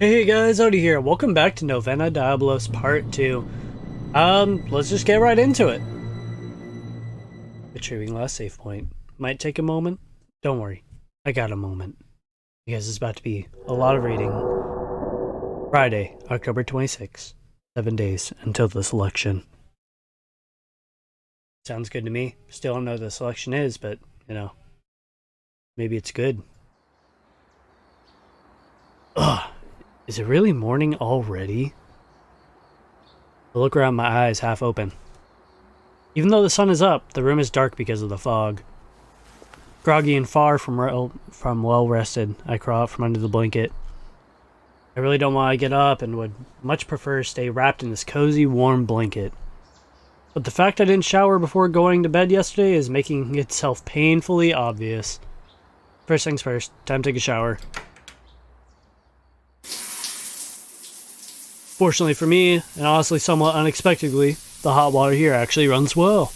Hey guys, Odie here. Welcome back to Novena Diabolos Part 2. Let's just get right into it. Retrieving last save point. Might take a moment. Don't worry, I got a moment. Because it's about to be a lot of reading. Friday, October 26th. 7 days until the selection. Sounds good to me. Still don't know what the selection is, but, maybe it's good. Ugh. Is it really morning already? I look around, my eyes half open. Even though the sun is up, the room is dark because of the fog. Groggy and far from well rested, I crawl out from under the blanket. I really don't want to get up and would much prefer to stay wrapped in this cozy, warm blanket. But the fact I didn't shower before going to bed yesterday is making itself painfully obvious. First things first, time to take a shower. Fortunately for me, and honestly somewhat unexpectedly, the hot water here actually runs well.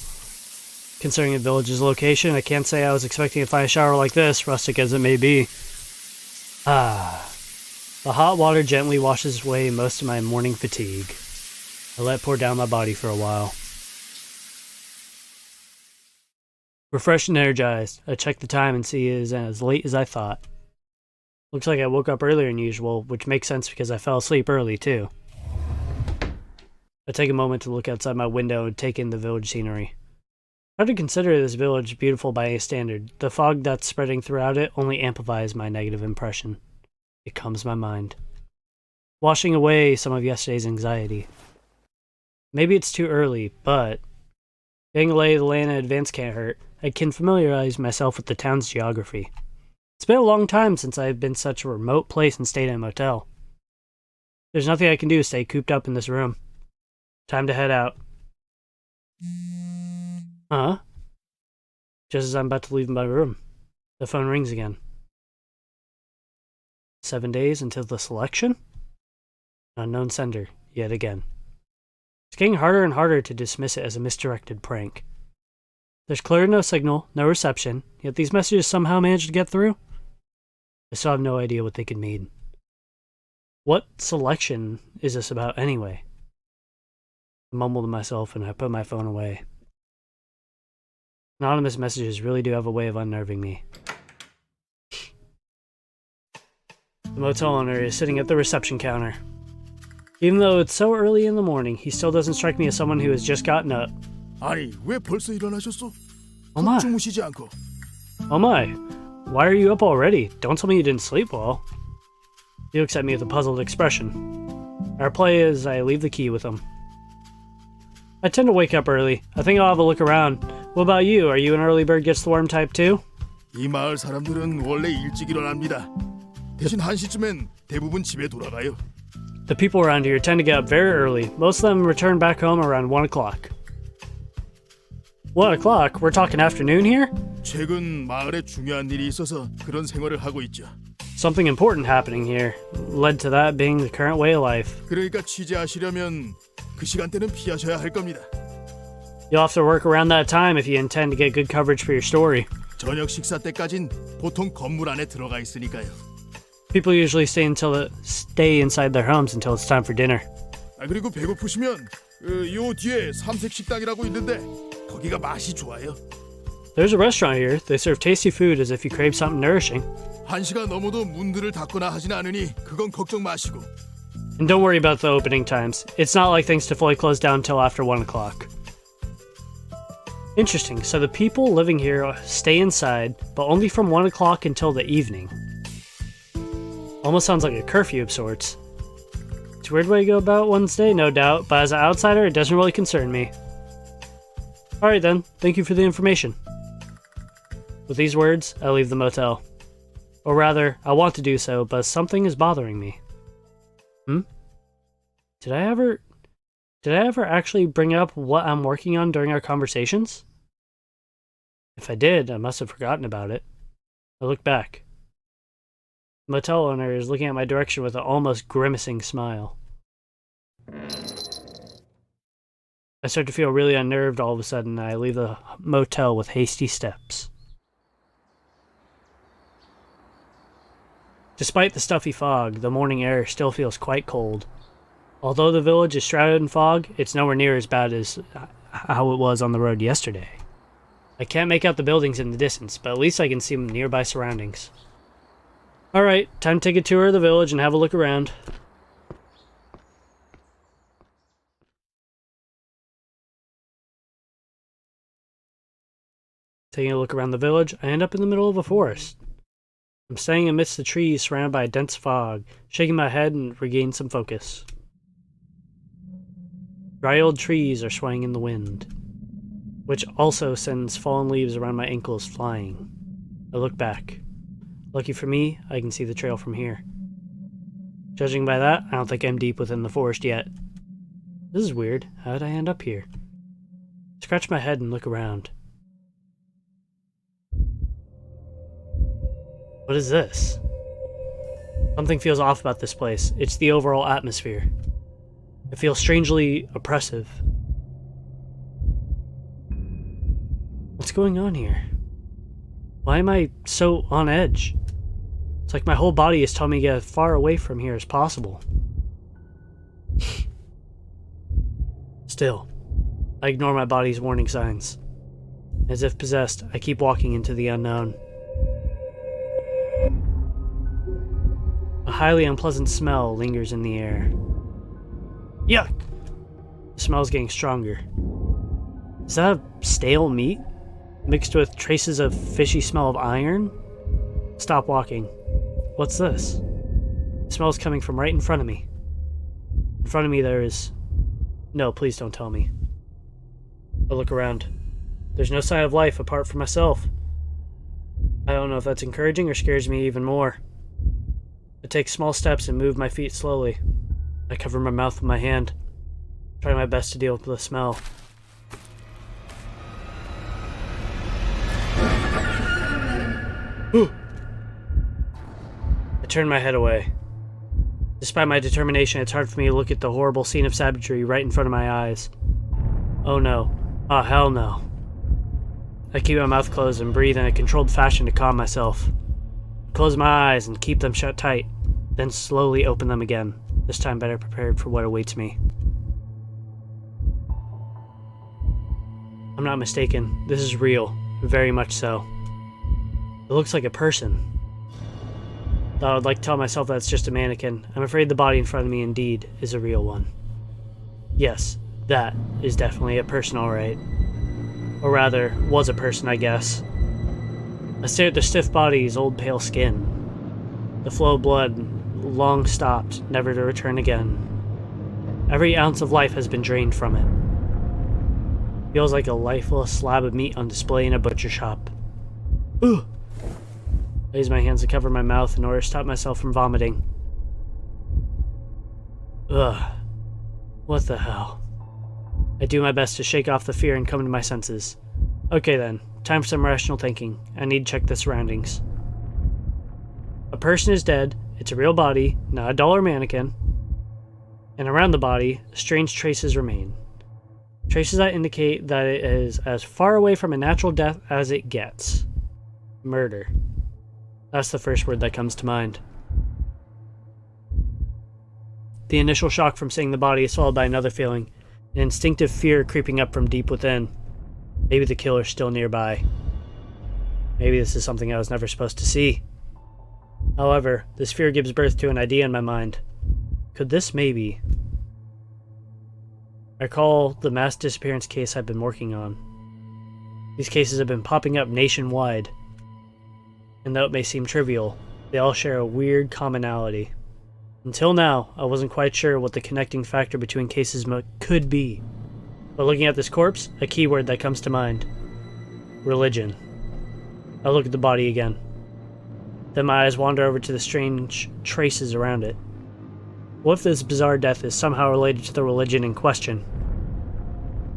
Considering the village's location, I can't say I was expecting to find a shower like this, rustic as it may be. The hot water gently washes away most of my morning fatigue. I let it pour down my body for a while. Refreshed and energized, I check the time and see it is as late as I thought. Looks like I woke up earlier than usual, which makes sense because I fell asleep early too. I take a moment to look outside my window and take in the village scenery. Hard to consider this village beautiful by any standard. The fog that's spreading throughout it only amplifies my negative impression. It calms my mind, washing away some of yesterday's anxiety. Maybe it's too early, but getting a lay of the land in advance can't hurt. I can familiarize myself with the town's geography. It's been a long time since I've been such a remote place and stayed in a motel. There's nothing I can do to stay cooped up in this room. Time to head out. Huh? Just as I'm about to leave my room, the phone rings again. 7 days until the selection? Unknown sender, yet again. It's getting harder and harder to dismiss it as a misdirected prank. There's clearly no signal, no reception, yet these messages somehow manage to get through? I still have no idea what they could mean. What selection is this about anyway? I mumble to myself and I put my phone away. Anonymous messages really do have a way of unnerving me. The motel owner is sitting at the reception counter. Even though it's so early in the morning, he still doesn't strike me as someone who has just gotten up. 아니, 왜 벌써 일어나셨어? Oh my. 주무시지 않고. Oh my, why are you up already? Don't tell me you didn't sleep well. He looks at me with a puzzled expression. I reply as I leave the key with him. I tend to wake up early. I think I'll have a look around. What about you? Are you an early bird gets the worm type too? 이 마을 사람들은 원래 일찍 일어납니다. 대신 1시쯤엔 대부분 집에 돌아가요. The people around here tend to get up very early. Most of them return back home around 1 o'clock. 1 o'clock? We're talking afternoon here? 최근 마을에 중요한 일이 있어서 그런 생활을 하고 있죠. Something important happening here. Led to that being the current way of life. 그러니까 취재하시려면 그 시간대는 피하셔야 할 겁니다. You'll have to work around that time if you intend to get good coverage for your story. 저녁 식사 때까진 보통 건물 안에 들어가 있으니까요. People usually stay inside their homes until it's time for dinner. 아, 그리고 배고프시면 요 뒤에 삼색 식당이라고 있는데 거기가 맛이 좋아요. There's a restaurant here. They serve tasty food as if you crave something nourishing. 1시가 넘어도 문들을 닫거나 하진 않으니 그건 걱정 마시고. And don't worry about the opening times. It's not like things to fully close down until after 1 o'clock. Interesting, so the people living here stay inside, but only from 1 o'clock until the evening. Almost sounds like a curfew of sorts. It's a weird way to go about one's day, no doubt, but as an outsider, it doesn't really concern me. Alright then, thank you for the information. With these words, I leave the motel. Or rather, I want to do so, but something is bothering me. Did I ever actually bring up what I'm working on during our conversations? If I did, I must have forgotten about it. I look back. The motel owner is looking at my direction with an almost grimacing smile. I start to feel really unnerved all of a sudden, and I leave the motel with hasty steps. Despite the stuffy fog, the morning air still feels quite cold. Although the village is shrouded in fog, it's nowhere near as bad as how it was on the road yesterday. I can't make out the buildings in the distance, but at least I can see nearby surroundings. Alright, time to take a tour of the village and have a look around. Taking a look around the village, I end up in the middle of a forest. I'm standing amidst the trees surrounded by a dense fog, shaking my head and regain some focus. Dry old trees are swaying in the wind, which also sends fallen leaves around my ankles flying. I look back. Lucky for me, I can see the trail from here. Judging by that, I don't think I'm deep within the forest yet. This is weird. How did I end up here? I scratch my head and look around. What is this? Something feels off about this place. It's the overall atmosphere. It feels strangely oppressive. What's going on here? Why am I so on edge? It's like my whole body is telling me to get as far away from here as possible. Still, I ignore my body's warning signs. As if possessed, I keep walking into the unknown. A highly unpleasant smell lingers in the air. Yuck! The smell's getting stronger. Is that stale meat? Mixed with traces of fishy smell of iron? Stop walking. What's this? The smell's coming from right in front of me. In front of me there is... No, please don't tell me. I look around. There's no sign of life apart from myself. I don't know if that's encouraging or scares me even more. I take small steps and move my feet slowly. I cover my mouth with my hand, trying my best to deal with the smell. I turn my head away. Despite my determination, it's hard for me to look at the horrible scene of savagery right in front of my eyes. Oh no. Oh hell no. I keep my mouth closed and breathe in a controlled fashion to calm myself. Close my eyes and keep them shut tight, then slowly open them again, this time better prepared for what awaits me. I'm not mistaken, this is real, very much so. It looks like a person. Though I would like to tell myself that it's just a mannequin, I'm afraid the body in front of me indeed is a real one. Yes, that is definitely a person, alright. Or rather, was a person, I guess. I stare at the stiff body's old pale skin. The flow of blood long stopped, never to return again. Every ounce of life has been drained from it. Feels like a lifeless slab of meat on display in a butcher shop. Ugh! I use my hands to cover my mouth in order to stop myself from vomiting. Ugh. What the hell? I do my best to shake off the fear and come to my senses. Okay then, time for some rational thinking. I need to check the surroundings. A person is dead, it's a real body, not a doll or mannequin. And around the body, strange traces remain. Traces that indicate that it is as far away from a natural death as it gets. Murder. That's the first word that comes to mind. The initial shock from seeing the body is followed by another feeling, an instinctive fear creeping up from deep within. Maybe the killer's still nearby. Maybe this is something I was never supposed to see. However, this fear gives birth to an idea in my mind. Could this maybe... I recall the mass disappearance case I've been working on. These cases have been popping up nationwide. And though it may seem trivial, they all share a weird commonality. Until now, I wasn't quite sure what the connecting factor between cases could be. But looking at this corpse, a keyword that comes to mind. Religion. I look at the body again. Then my eyes wander over to the strange traces around it. What if this bizarre death is somehow related to the religion in question?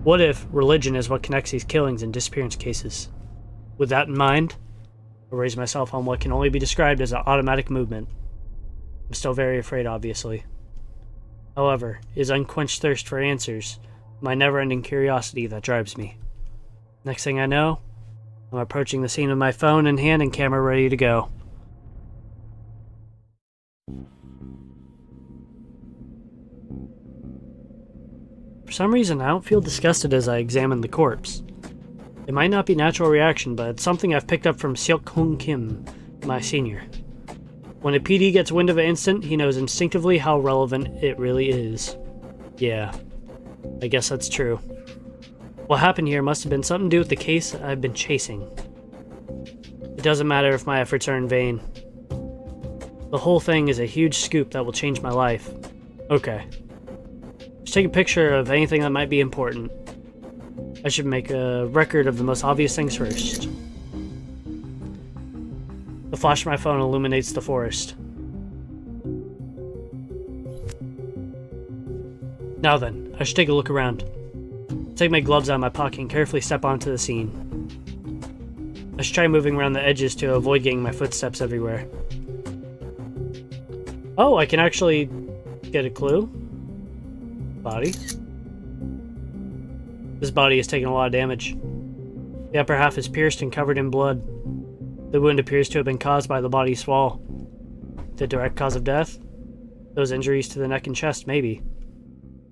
What if religion is what connects these killings and disappearance cases? With that in mind, I raise myself on what can only be described as an automatic movement. I'm still very afraid, obviously. However, it is unquenched thirst for answers, my never-ending curiosity that drives me. Next thing I know, I'm approaching the scene with my phone in hand and camera ready to go. some reason, I don't feel disgusted as I examine the corpse. It might not be natural reaction, but it's something I've picked up from Seok Hoon Kim, my senior. When a PD gets wind of an incident, he knows instinctively how relevant it really is. Yeah, I guess that's true. What happened here must have been something to do with the case I've been chasing. It doesn't matter if my efforts are in vain. The whole thing is a huge scoop that will change my life. Okay. Just take a picture of anything that might be important. I should make a record of the most obvious things first. The flash of my phone illuminates the forest. Now then, I should take a look around. Take my gloves out of my pocket and carefully step onto the scene. I should try moving around the edges to avoid getting my footsteps everywhere. Oh, I can actually get a clue. Body. This body has taken a lot of damage. The upper half is pierced and covered in blood. The wound appears to have been caused by the body's fall. The direct cause of death? Those injuries to the neck and chest, maybe.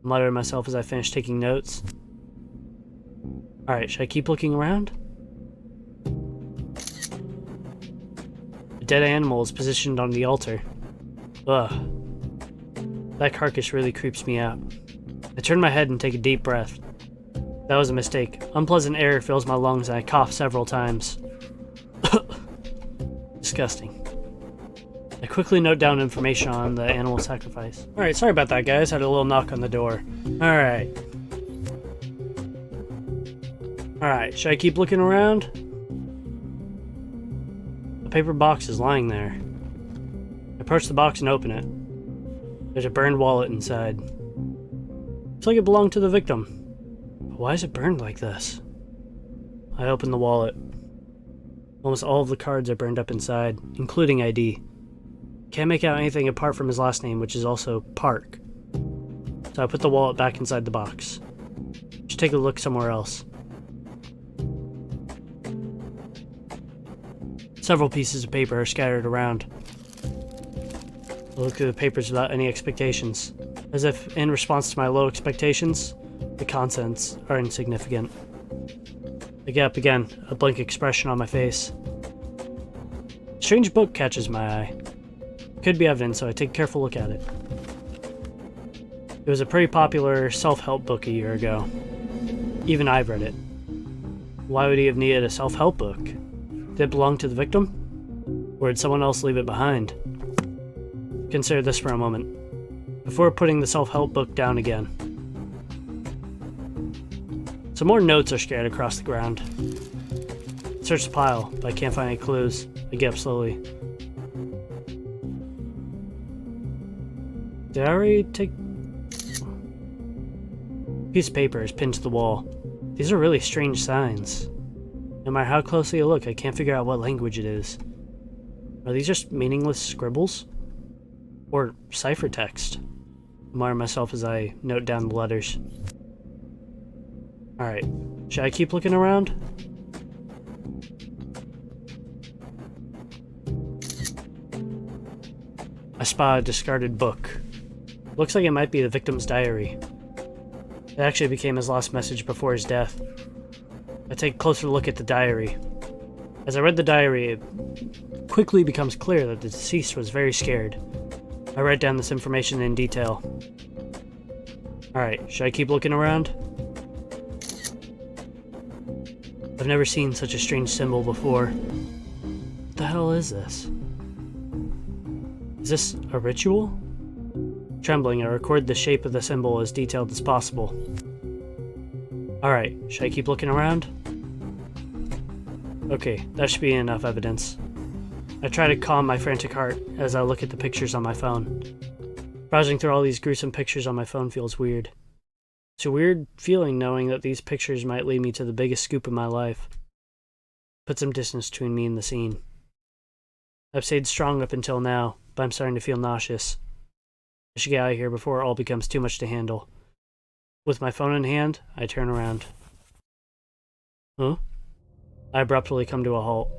I mutter to myself as I finish taking notes. Alright, should I keep looking around? A dead animal is positioned on the altar. Ugh. That carcass really creeps me out. I turn my head and take a deep breath. That was a mistake. Unpleasant air fills my lungs and I cough several times. Disgusting. I quickly note down information on the animal sacrifice. Alright, sorry about that, guys. Had a little knock on the door. Alright. Alright, should I keep looking around? The paper box is lying there. I approach the box and open it. There's a burned wallet inside. Looks like it belonged to the victim. But why is it burned like this? I open the wallet. Almost all of the cards are burned up inside, including ID. Can't make out anything apart from his last name, which is also Park. So I put the wallet back inside the box. Just take a look somewhere else. Several pieces of paper are scattered around. I look through the papers without any expectations. As if in response to my low expectations, the contents are insignificant. I get up again, a blank expression on my face. A strange book catches my eye. It could be evidence, so I take a careful look at it. It was a pretty popular self-help book a year ago. Even I've read it. Why would he have needed a self-help book? Did it belong to the victim? Or did someone else leave it behind? Consider this for a moment, before putting the self-help book down again. Some more notes are scattered across the ground. Search the pile, but I can't find any clues. I get up slowly. Did I already take... Piece of paper is pinned to the wall. These are really strange signs. No matter how closely I look, I can't figure out what language it is. Are these just meaningless scribbles? Or ciphertext? I admire myself as I note down the letters. Alright, should I keep looking around? I spot a discarded book. Looks like it might be the victim's diary. It actually became his last message before his death. I take a closer look at the diary. As I read the diary, it quickly becomes clear that the deceased was very scared. I write down this information in detail. Alright, should I keep looking around? I've never seen such a strange symbol before. What the hell is this? Is this a ritual? Trembling, I record the shape of the symbol as detailed as possible. Alright, should I keep looking around? Okay, that should be enough evidence. I try to calm my frantic heart as I look at the pictures on my phone. Browsing through all these gruesome pictures on my phone feels weird. It's a weird feeling knowing that these pictures might lead me to the biggest scoop of my life. Put some distance between me and the scene. I've stayed strong up until now, but I'm starting to feel nauseous. I should get out of here before it all becomes too much to handle. With my phone in hand, I turn around. Huh? I abruptly come to a halt.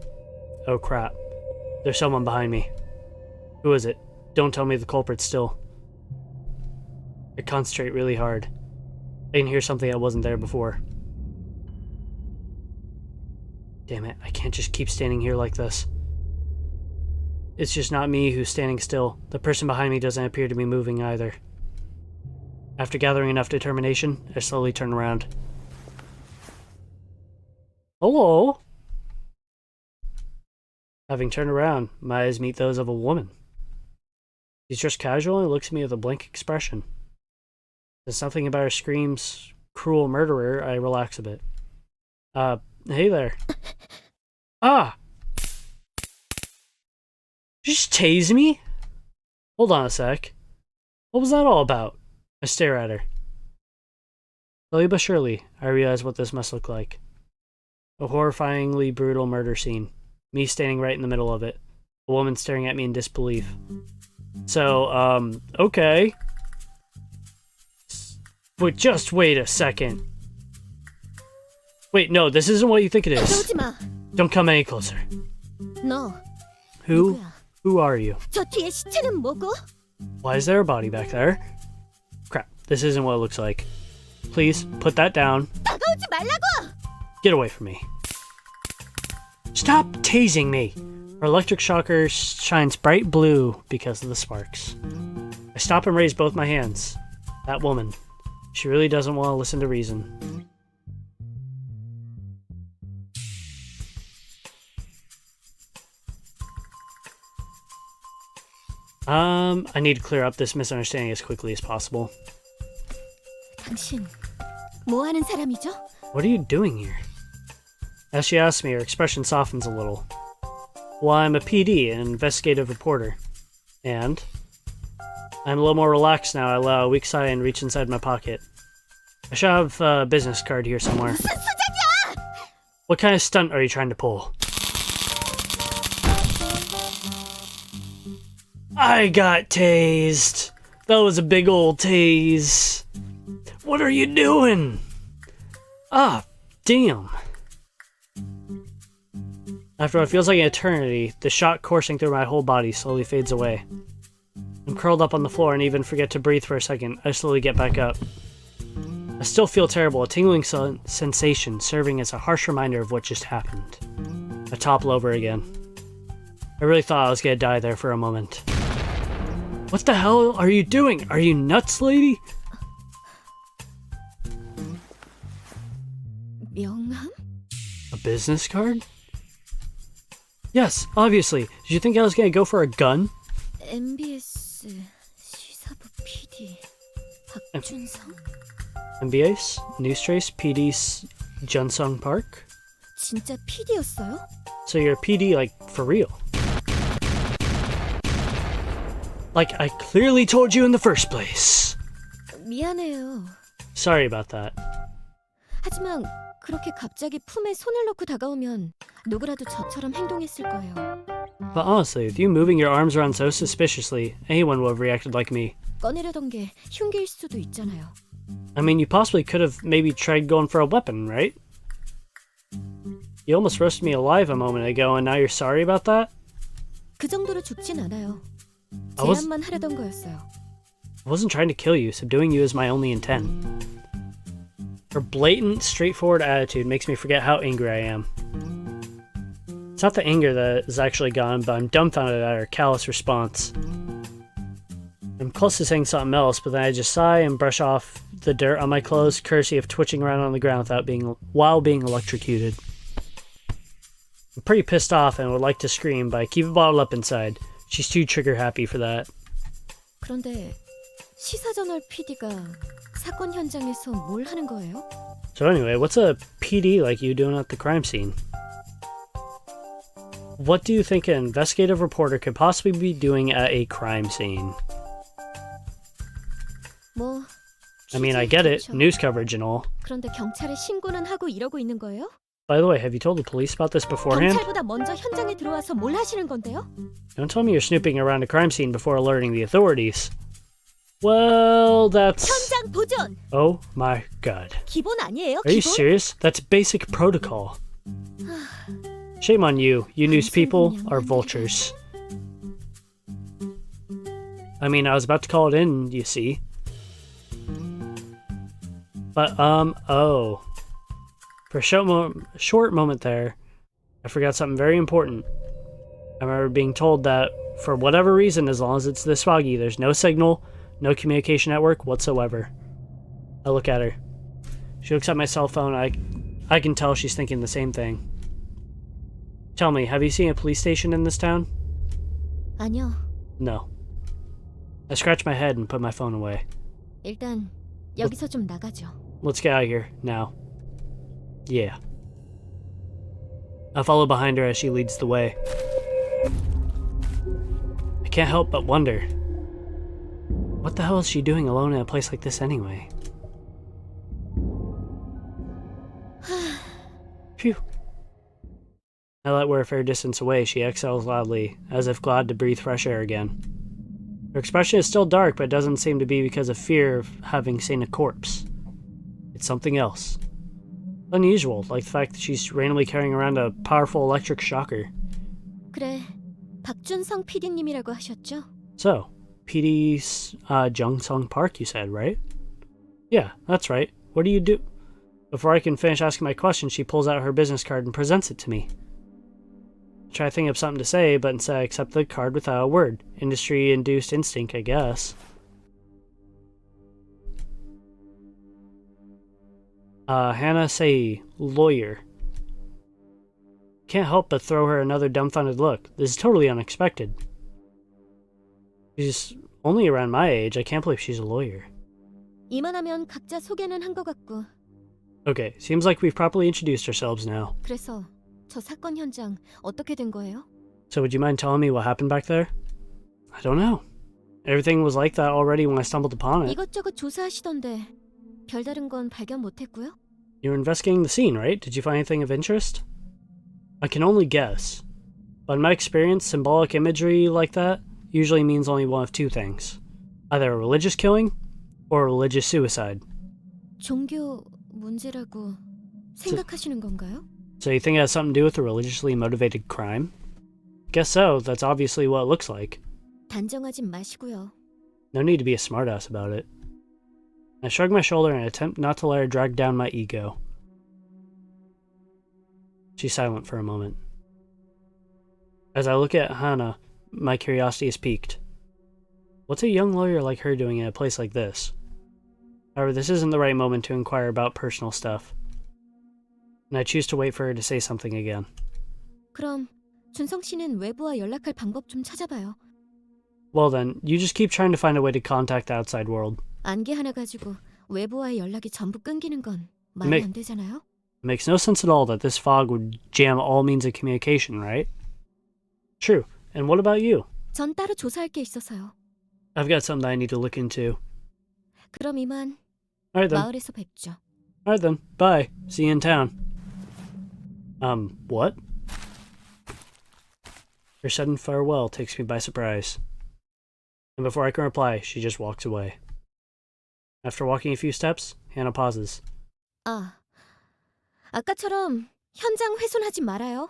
Oh crap. There's someone behind me. Who is it? Don't tell me the culprit's still. I concentrate really hard. I can hear something that wasn't there before. Damn it, I can't just keep standing here like this. It's just not me who's standing still. The person behind me doesn't appear to be moving either. After gathering enough determination, I slowly turn around. Hello? Having turned around, my eyes meet those of a woman. She's dressed casual and looks at me with a blank expression. There's something about her screams, cruel murderer, I relax a bit. Hey there. Ah! Did you just tase me? Hold on a sec. What was that all about? I stare at her. Slowly but surely, I realize what this must look like. A horrifyingly brutal murder scene. Me standing right in the middle of it. A woman staring at me in disbelief. So, okay. But just wait a second. Wait, no, this isn't what you think it is. Don't come any closer. No. Who are you? 저 뒤에 시체는 뭐고? Why is there a body back there? Crap, this isn't what it looks like. Please, put that down. 다가오지 말라고! Get away from me. Stop tasing me! Her electric shocker shines bright blue because of the sparks. I stop and raise both my hands. That woman. She really doesn't want to listen to reason. I need to clear up this misunderstanding as quickly as possible. 당신 뭐 하는 사람이죠? What are you doing here? As she asks me, her expression softens a little. Well, I'm a PD, an investigative reporter. And? I'm a little more relaxed now. I allow a weak sigh and reach inside my pocket. I should have a business card here somewhere. What kind of stunt are you trying to pull? I got tased. That was a big old tase. What are you doing? Ah, damn. After what feels like an eternity, the shock coursing through my whole body slowly fades away. I'm curled up on the floor and even forget to breathe for a second. I slowly get back up. I still feel terrible, a tingling sensation serving as a harsh reminder of what just happened. I topple over again. I really thought I was gonna die there for a moment. What the hell are you doing? Are you nuts, lady? 명함? A business card? Yes, obviously. Did you think I was gonna go for a gun? MBS 시사부 PD 박준성? MBS? News Trace? PD Junsung Park? 진짜 PD였어요? So you're a PD, like, for real? Like I clearly told you in the first place. 미안해요. Sorry about that. 하지만 그렇게 갑자기 품에 손을 넣고 다가오면 누구라도 저처럼 행동했을 거예요. But honestly, with you moving your arms around so suspiciously, anyone would have reacted like me. 꺼내려던 게 흉기일 수도 있잖아요. I mean, you possibly could have maybe tried going for a weapon, right? You almost roasted me alive a moment ago, and now you're sorry about that? 그 정도로 죽진 않아요. I 제안만 하려던 거였어요. wasn't trying to kill you, subduing you is my only intent. Her blatant, straightforward attitude makes me forget how angry I am. It's not the anger that is actually gone, but I'm dumbfounded at her callous response. I'm close to saying something else, but then I just sigh and brush off the dirt on my clothes, courtesy of twitching around on the ground while being electrocuted. I'm pretty pissed off and would like to scream, but I keep it bottled up inside. She's too trigger happy for that. 그런데 시사저널 PD가 사건 현장에서 뭘 하는 거예요? So anyway, what's a PD like you doing at the crime scene? What do you think an investigative reporter could possibly be doing at a crime scene? 뭐 I mean, I get it, news coverage and all. 그런데 경찰에 신고는 하고 이러고 있는 거예요? By the way, have you told the police about this beforehand? 경찰보다 먼저 현장에 들어와서 뭘 하시는 건데요? Don't tell me you're snooping around a crime scene before alerting the authorities. Well, that's... 현장 보존! Oh my god. 기본 아니에요? Are you 기본? serious? That's basic protocol. Shame on you. You news people are vultures. I mean, I was about to call it in, you see. But, oh. For a short moment there, I forgot something very important. I remember being told that, for whatever reason, as long as it's this foggy, there's no signal, no communication network whatsoever. I look at her. She looks at my cell phone. I can tell she's thinking the same thing. Tell me, have you seen a police station in this town? 아니요. No. I scratch my head and put my phone away. 일단 여기서 좀 나가죠. Let's get out of here, now. Yeah. I follow behind her as she leads the way. I can't help but wonder, what the hell is she doing alone in a place like this anyway? Phew. Now that we're a fair distance away, she exhales loudly, as if glad to breathe fresh air again. Her expression is still dark, but it doesn't seem to be because of fear of having seen a corpse. It's something else. Unusual, like the fact that she's randomly carrying around a powerful electric shocker. 그래, 박준성 PD님이라고 하셨죠? So, PD Jungsung Park, you said, right? Yeah, that's right. What do you do? Before I can finish asking my question, she pulls out her business card and presents it to me. I try to think of something to say, but instead I accept the card without a word. Industry-induced instinct, I guess. Hannah Sei, lawyer. Can't help but throw her another dumbfounded look. This is totally unexpected. She's only around my age. I can't believe she's a lawyer. 이만하면 각자 소개는 한 것 같고. Okay, seems like we've properly introduced ourselves now. 그래서 저 사건 현장 어떻게 된 거예요? So would you mind telling me what happened back there? I don't know. Everything was like that already when I stumbled upon it. 이것저것 조사하시던데 별다른 건 발견 못했고요. You were investigating the scene, right? Did you find anything of interest? I can only guess. But in my experience, symbolic imagery like that usually means only one of two things. Either a religious killing or a religious suicide. 종교 문제라고 생각하시는 건가요? So you think it has something to do with a religiously motivated crime? Guess so, that's obviously what it looks like. 단정하진 마시고요. No need to be a smartass about it. I shrug my shoulder and attempt not to let her drag down my ego. She's silent for a moment. As I look at Hannah, my curiosity is piqued. What's a young lawyer like her doing in a place like this? However, this isn't the right moment to inquire about personal stuff. And I choose to wait for her to say something again. 그럼 준성 씨는 외부와 연락할 방법 좀 찾아봐요. Well then, you just keep trying to find a way to contact the outside world. 안개 하나 가지고 외부와의 연락이 전부 끊기는 건 말이 안 되잖아요? It makes no sense at all that this fog would jam all means of communication, right? True. And what about you? 전 따로 조사할 게 있어서요. I've got something I need to look into. 그럼 이만 Alright then. 마을에서 뵙죠. Alright then. Bye. See you in town. What? Her sudden farewell takes me by surprise. And before I can reply, she just walks away. After walking a few steps, Hannah pauses. 아, 아까처럼 현장 훼손하지 말아요.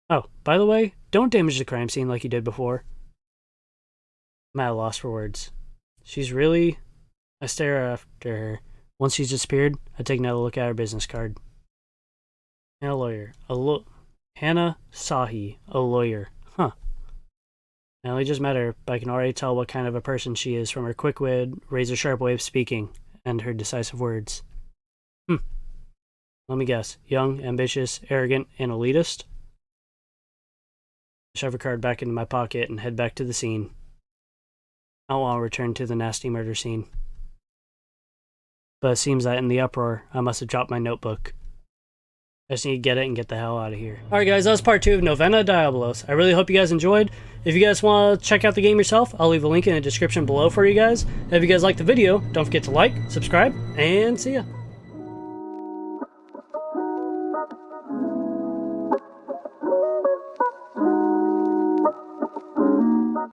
Oh, by the way, don't damage the crime scene like you did before. I'm at a loss for words. She's really... I stare after her. Once she's disappeared, I take another look at her business card. Hannah lawyer. Hannah Sahi, a lawyer. Huh. I only just met her, but I can already tell what kind of a person she is from her quick-witted, razor-sharp way of speaking, and her decisive words. Let me guess. Young, ambitious, arrogant, and elitist? I shove her card back into my pocket and head back to the scene. I don't want to return to the nasty murder scene. But it seems that in the uproar, I must have dropped my notebook. I just need to get it and get the hell out of here. Alright guys, that was part 2 of Novena Diabolos. I really hope you guys enjoyed. If you guys want to check out the game yourself, I'll leave a link in the description below for you guys. And if you guys liked the video, don't forget to like, subscribe, and see ya.